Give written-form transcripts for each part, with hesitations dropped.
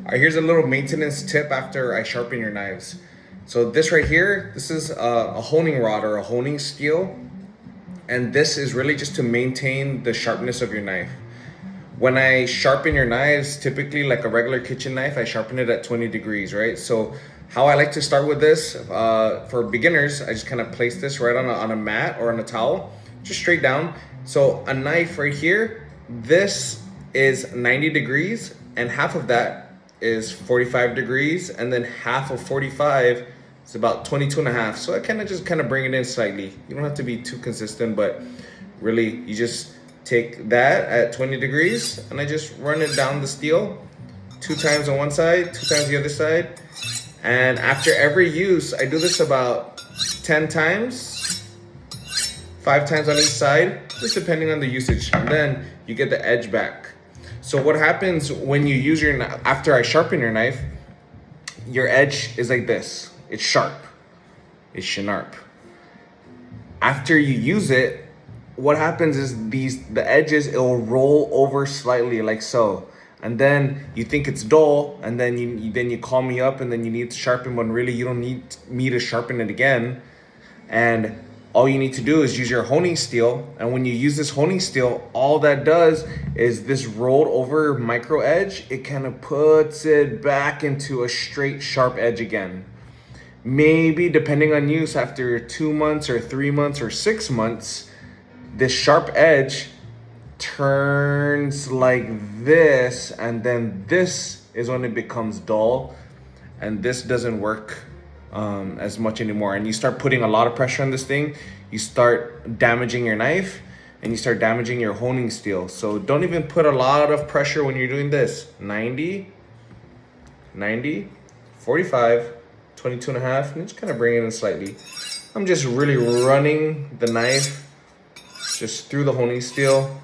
All right, here's a little maintenance tip after I sharpen your knives. So this right here, this is a honing rod or a honing steel. And this is really just to maintain the sharpness of your knife. When I sharpen your knives, typically like a regular kitchen knife, I sharpen it at 20 degrees, right? So how I like to start with this, for beginners, I just kind of place this right on a mat or on a towel, just straight down. So a knife right here, this is 90 degrees and half of that is 45 degrees, and then half of 45 is about 22 and a half. So I kind of bring it in slightly. You don't have to be too consistent, but really you just take that at 20 degrees and I just run it down the steel 2 times on one side, 2 times the other side. And after every use, I do this about 10 times, 5 times on each side, just depending on the usage. And then you get the edge back. So what happens when you use your knife, after I sharpen your knife, your edge is like this. It's sharp. It's sharp. After you use it, what happens is the edges, it'll roll over slightly like so. And then you think it's dull, and then you call me up and then you need to sharpen, when really you don't need me to sharpen it again. And all you need to do is use your honing steel. And when you use this honing steel, all that does is this rolled over micro edge, it kind of puts it back into a straight sharp edge again. Maybe depending on use, after 2 months or 3 months or 6 months, this sharp edge turns like this, and then this is when it becomes dull, and this doesn't work as much anymore. And you start putting a lot of pressure on this thing, you start damaging your knife and you start damaging your honing steel. So don't even put a lot of pressure when you're doing this. 90, 45, 22 and a half, and just kind of bring it in slightly. I'm just really running the knife just through the honing steel,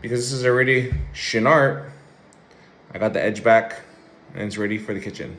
because this is already shinarp. I got the edge back and it's ready for the kitchen.